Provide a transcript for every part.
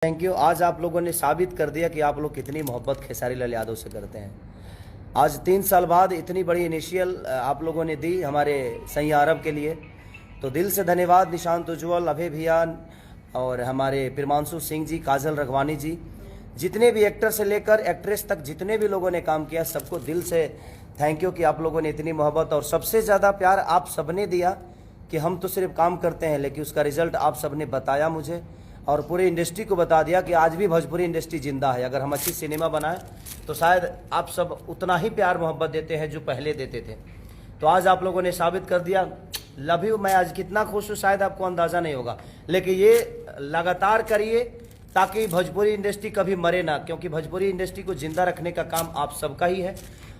Thank you. आज आप लोगों ने साबित कर दिया कि आप लोग कितनी मोहब्बत खेसारी लाल यादव से करते हैं। आज 3 साल बाद इतनी बड़ी इनिशियल आप लोगों ने दी हमारे सही अरब के लिए, तो दिल से धन्यवाद। निशांत उज्ज्वल, अभय भैया और हमारे प्रिमांशु सिंह जी, काजल रघवानी जी, जितने भी एक्टर से लेकर एक्ट्रेस तक जितने भी लोगों ने काम किया, सबको दिल से थैंक यू कि आप लोगों ने इतनी मोहब्बत और सबसे ज़्यादा प्यार आप सबने दिया कि हम तो सिर्फ काम करते हैं, लेकिन उसका रिजल्ट आप सबने बताया मुझे और पूरे इंडस्ट्री को बता दिया कि आज भी भोजपुरी इंडस्ट्री जिंदा है। अगर हम अच्छी सिनेमा बनाएं तो शायद आप सब उतना ही प्यार मोहब्बत देते हैं जो पहले देते थे। तो आज आप लोगों ने साबित कर दिया। Love you. मैं आज कितना खुश हूँ शायद आपको अंदाज़ा नहीं होगा, लेकिन ये लगातार करिए ताकि भोजपुरी इंडस्ट्री कभी मरे ना, क्योंकि भोजपुरी इंडस्ट्री को जिंदा रखने का काम आप सबका ही है।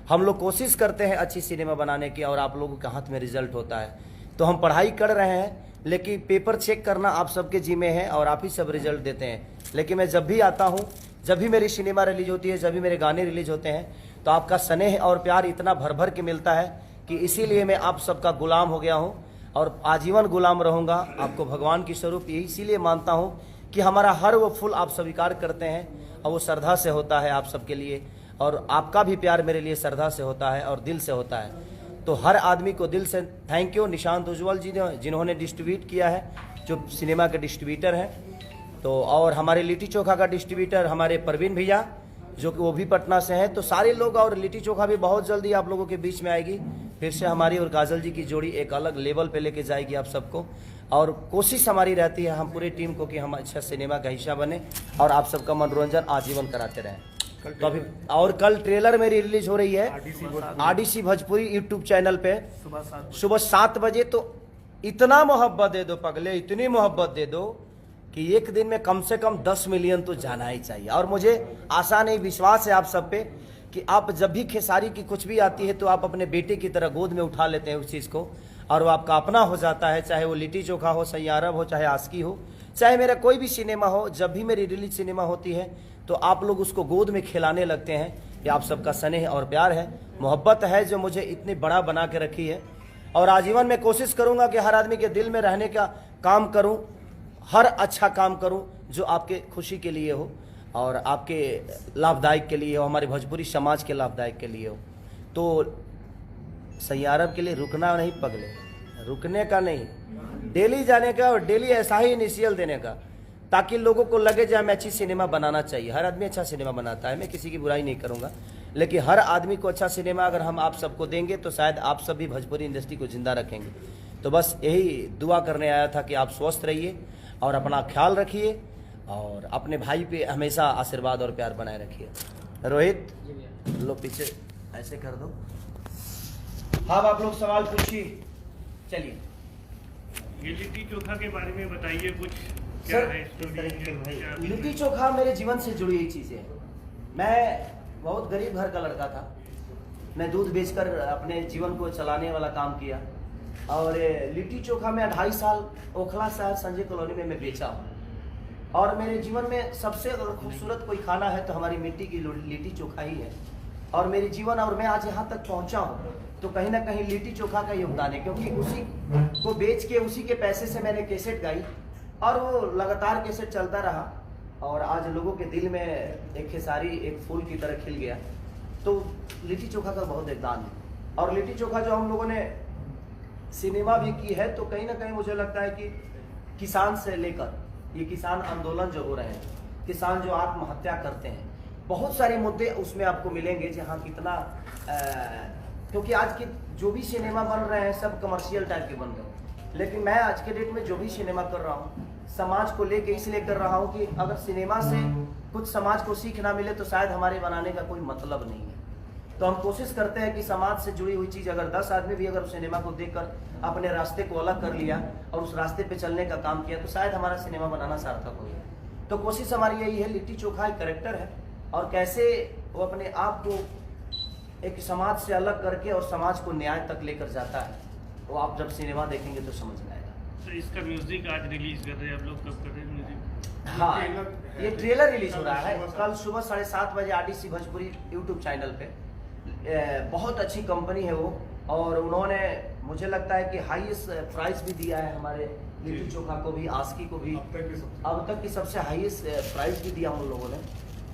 हम लोग कोशिश करते हैं अच्छी सिनेमा बनाने की और आप लोगों के हाथ में रिजल्ट होता है। तो हम पढ़ाई कर रहे हैं, लेकिन पेपर चेक करना आप सबके जिम्मे है और आप ही सब रिजल्ट देते हैं। लेकिन मैं जब भी आता हूँ, जब भी मेरी सिनेमा रिलीज होती है, जब भी मेरे गाने रिलीज होते हैं, तो आपका स्नेह और प्यार इतना भर भर के मिलता है कि इसीलिए मैं आप सबका गुलाम हो गया हूँ और आजीवन गुलाम रहूँगा। आपको भगवान की स्वरूप इसीलिए मानता हूँ कि हमारा हर वो फूल आप स्वीकार करते हैं और वो श्रद्धा से होता है आप सबके लिए, और आपका भी प्यार मेरे लिए श्रद्धा से होता है और दिल से होता है। तो हर आदमी को दिल से थैंक यू। निशांत उज्ज्वल जी ने जिन्होंने डिस्ट्रीब्यूट किया है, जो सिनेमा के डिस्ट्रीब्यूटर हैं, तो और हमारे लिट्टी चोखा का डिस्ट्रीब्यूटर हमारे परवीन भैया, जो कि वो भी पटना से हैं। तो सारे लोग, और लिट्टी चोखा भी बहुत जल्दी आप लोगों के बीच में आएगी फिर से। हमारी और काजल जी की जोड़ी एक अलग लेवल पे लेके जाएगी आप सबको, और कोशिश हमारी रहती है हम पूरी टीम को कि हम अच्छा सिनेमा का हिस्सा बने और आप सबका मनोरंजन आजीवन कराते रहें। तो अभी और कल ट्रेलर मेरी रिलीज हो रही है आरडीसी भोजपुरी यूट्यूब चैनल पे सुबह 7 बजे। तो इतना मोहब्बत दे दो पगले, इतनी मोहब्बत दे दो कि एक दिन में कम से कम 10 मिलियन तो जाना ही चाहिए। और मुझे आशा नहीं, विश्वास है आप सब पे कि आप जब भी खेसारी की कुछ भी आती है तो आप अपने बेटे की तरह गोद में उठा लेते हैं उस चीज़ को, और वो आपका अपना हो जाता है। चाहे वो लिट्टी चोखा हो, सही अरब हो, चाहे आस्की हो, चाहे मेरा कोई भी सिनेमा हो, जब भी मेरी रिलीज सिनेमा होती है तो आप लोग उसको गोद में खिलाने लगते हैं। ये आप सबका स्नेह और प्यार है, मोहब्बत है, जो मुझे इतनी बड़ा बना के रखी है। और आजीवन मैं कोशिश करूंगा कि हर आदमी के दिल में रहने का काम करूं, हर अच्छा काम करूं जो आपके खुशी के लिए हो और आपके लाभदायक के लिए हो, हमारे भोजपुरी समाज के लाभदायक के लिए हो। तो सही अरब के लिए रुकना नहीं पगले, रुकने का नहीं, डेली जाने का और डेली ऐसा ही इनिशियल देने का, ताकि लोगों को लगे जाए मैं अच्छी सिनेमा बनाना चाहिए। हर आदमी अच्छा सिनेमा बनाता है, मैं किसी की बुराई नहीं करूंगा, लेकिन हर आदमी को अच्छा सिनेमा अगर हम आप सबको देंगे तो शायद आप सब भी भोजपुरी इंडस्ट्री को जिंदा रखेंगे। तो बस यही दुआ करने आया था कि आप स्वस्थ रहिए और अपना ख्याल रखिए और अपने भाई पे हमेशा आशीर्वाद और प्यार बनाए रखिए। रोहित लो पीछे ऐसे कर दो। हाँ आप लोग सवाल पूछिए। चलिए, ये लिट्टी चोखा के बारे में बताइए कुछ। सर, लिट्टी चोखा मेरे जीवन से जुड़ी हुई चीज़ है। मैं बहुत गरीब घर का लड़का था, मैं दूध बेचकर अपने जीवन को चलाने वाला काम किया, और लिट्टी चोखा मैं 2.5 साल ओखला शहर संजय कॉलोनी में मैं बेचा हूँ। और मेरे जीवन में सबसे अगर खूबसूरत कोई खाना है तो हमारी मिट्टी की लिट्टी चोखा ही है। और मेरे जीवन, और मैं आज यहाँ तक पहुँचा हूँ तो कहीं ना कहीं लिट्टी चोखा का योगदान है, क्योंकि उसी को बेच के उसी के पैसे से मैंने कैसेट गाई और वो लगातार कैसेट चलता रहा और आज लोगों के दिल में एक खेसारी एक फूल की तरह खिल गया। तो लिट्टी चोखा का बहुत योगदान है। और लिट्टी चोखा जो हम लोगों ने सिनेमा भी की है, तो कहीं ना कहीं मुझे लगता है कि किसान से लेकर ये किसान आंदोलन जो हो रहे हैं, किसान जो आत्महत्या करते हैं, बहुत सारे मुद्दे उसमें आपको मिलेंगे जहाँ कितना क्योंकि आज की जो भी सिनेमा बन रहे हैं सब कमर्शियल टाइप के बन रहे हैं, लेकिन मैं आज के डेट में जो भी सिनेमा कर रहा हूँ समाज को लेके इसलिए कर रहा हूँ कि अगर सिनेमा से कुछ समाज को सीख ना मिले तो शायद हमारे बनाने का कोई मतलब नहीं है। तो हम कोशिश करते हैं कि समाज से जुड़ी हुई चीज़ अगर 10 आदमी भी अगर उस सिनेमा को देखकर अपने रास्ते को अलग कर लिया और उस रास्ते पे चलने का काम किया तो शायद हमारा सिनेमा बनाना सार्थक हो गया। तो कोशिश हमारी यही है। लिट्टी चोखा एक कैरेक्टर है और कैसे वो अपने आप को एक समाज से अलग करके और समाज को न्याय तक लेकर जाता है, वो आप जब सिनेमा देखेंगे तो समझ में आएगा। तो इसका म्यूजिक आज रिलीज कर रहे हैं आप लोग, कब कर रहे हैं म्यूजिक? हाँ, ये ट्रेलर रिलीज हो रहा है कल सुबह 7:30 बजे आरडीसी भोजपुरी यूट्यूब चैनल पे। बहुत अच्छी कंपनी है वो, और उन्होंने मुझे लगता है कि हाईएस्ट प्राइस भी दिया है हमारे लिट्टी चोखा को भी, आस्की को भी अब तक की सबसे हाईएस्ट प्राइस भी दिया उन लोगों ने।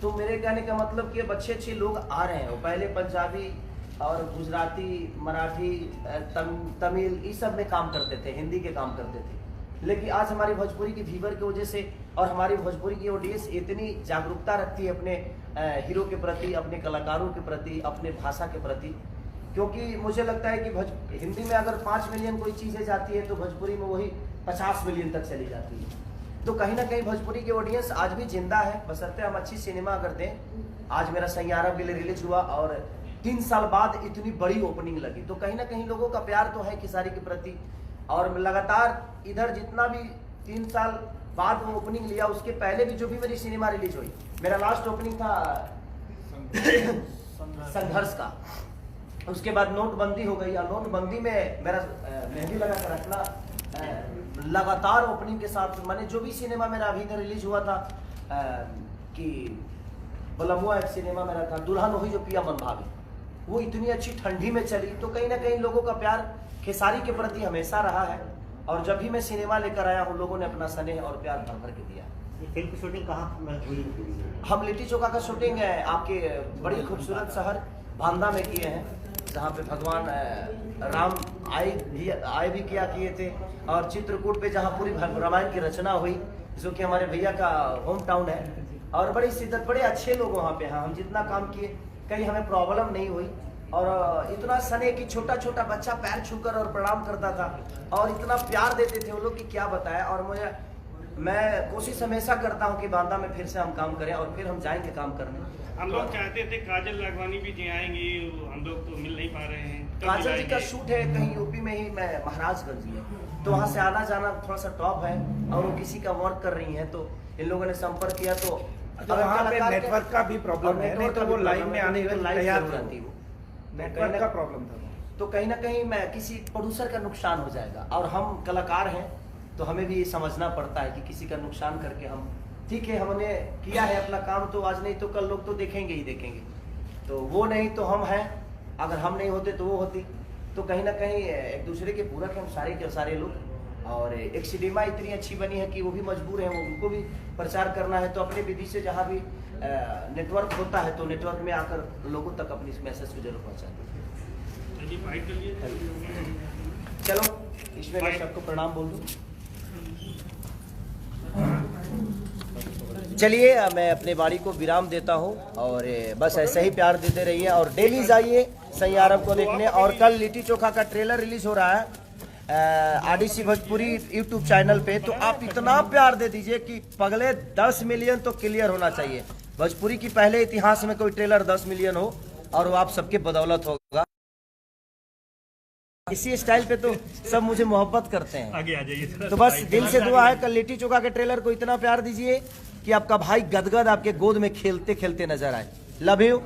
तो मेरे कहने का मतलब कि अब अच्छे अच्छे लोग आ रहे हैं। वो पहले पंजाबी और गुजराती, मराठी, तमिल ये सब में काम करते थे, हिंदी के काम करते थे, लेकिन आज हमारी भोजपुरी की व्यूवर की वजह से और हमारी भोजपुरी की ऑडियंस इतनी जागरूकता रखती है अपने हीरो के प्रति, अपने कलाकारों के प्रति, अपने भाषा के प्रति, क्योंकि मुझे लगता है कि हिंदी में अगर 5 मिलियन कोई चीज़ें जाती है तो भोजपुरी में वही 50 मिलियन तक चली जाती है। तो कहीं ना कहीं भोजपुरी की ऑडियंस आज भी जिंदा है, बशर्ते हम अच्छी सिनेमा अगर दें। आज मेरा सैयारा भी रिलीज हुआ और 3 साल बाद इतनी बड़ी ओपनिंग लगी, तो कहीं ना कहीं लोगों का प्यार तो है खेसारी के प्रति। और लगातार इधर जितना भी 3 साल बाद वो ओपनिंग लिया, उसके पहले भी जो भी मेरी सिनेमा रिलीज हुई, मेरा लास्ट ओपनिंग था संघर्ष का। उसके बाद नोटबंदी हो गई और नोटबंदी में मेरा मेहंदी लगा कर रखना लगातार ओपनिंग के साथ। मैंने जो भी सिनेमा मेरा अभी इधर रिलीज हुआ था कि बलमुआ एक सिनेमा मेरा था, दुल्हन वही जो पिया मन भावे, वो इतनी अच्छी ठंडी में चली। तो कहीं ना कहीं लोगों का प्यार खेसारी के प्रति हमेशा रहा है और जब भी मैं सिनेमा लेकर आया हूँ लोगों ने अपना स्नेह और प्यार भर भर के दिया। फिल्म की शूटिंग कहाँ हुई? हम लिट्टी चोखा का शूटिंग है आपके बड़ी खूबसूरत शहर बांदा में किए हैं, जहाँ पे भगवान राम आए भी किए थे, और चित्रकूट पे जहाँ पूरी रामायण की रचना हुई, जो कि हमारे भैया का होम टाउन है। और बड़ी शिद्दत, बड़े अच्छे लोग वहाँ पे हैं। हम जितना काम किए कहीं हमें प्रॉब्लम नहीं हुई, और इतना सने कि छोटा छोटा बच्चा पैर छूकर और प्रणाम करता था और इतना प्यार देते थे वो लोग कि क्या बताया। और मैं कोशिश हमेशा करता हूँ कि बांदा में फिर से हम काम करें और फिर हम जाएंगे काम करने। हम लोग चाहते थे काजल राघवानी भी जी आएंगी, हम लोग तो मिल नहीं पा रहे हैं। काजल जी का शूट है कहीं यूपी में ही, मैं महाराजगंज में, तो वहाँ से आना जाना थोड़ा सा टॉप है और वो किसी का वर्क कर रही हैं, तो इन लोगों ने संपर्क किया। तो वहाँ पे नेटवर्क का भी प्रॉब्लम है, नहीं तो वो लाइव में आने के लिए तैयार रहती वो, नेटवर्क का प्रॉब्लम था। तो कहीं ना कहीं मैं किसी प्रोड्यूसर का नुकसान हो जाएगा, और हम कलाकार हैं तो हमें भी समझना पड़ता है कि किसी का नुकसान करके हम, ठीक है हमने किया है अपना काम, तो आज नहीं तो कल लोग तो देखेंगे ही देखेंगे, तो वो नहीं तो हम हैं, अगर हम नहीं होते तो वो होती। तो कहीं ना कहीं एक दूसरे के पूरक हैं हम सारे के सारे लोग। और एक सिनेमा इतनी अच्छी बनी है कि वो भी मजबूर हैं, उनको भी प्रचार करना है, तो अपने विधि से जहाँ भी नेटवर्क होता है तो नेटवर्क में आकर लोगों तक अपनी इस मैसेज को जरूर पहुँचाते हैं। चलो इसमें मैं सबको प्रणाम बोल दूँ। चलिए मैं अपने बाड़ी को विराम देता हूँ, और बस ऐसे ही प्यार देते रहिए और डेली जाइए सैयारा को देखने। और कल लिट्टी चोखा का ट्रेलर रिलीज हो रहा है आरडीसी भोजपुरी यूट्यूब चैनल पे, तो आप इतना प्यार दे दीजिए कि पगले 10 मिलियन तो क्लियर होना चाहिए। भोजपुरी की पहले इतिहास में कोई ट्रेलर 10 मिलियन हो, और वो आप सबके बदौलत होगा। इसी स्टाइल पे तो सब मुझे मोहब्बत करते हैं। आगे आ जाइए। तो बस दिल से दुआ है, कल लिट्टी चोखा के ट्रेलर को इतना प्यार दीजिए कि आपका भाई गदगद आपके गोद में खेलते खेलते नजर आए। Love you.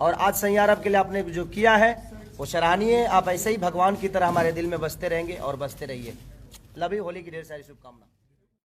और आज सैयारा के लिए आपने जो किया है वो सराहनीय है। आप ऐसे ही भगवान की तरह हमारे दिल में बसते रहेंगे और बसते रहिए। Love you. होली की ढेर सारी शुभकामना।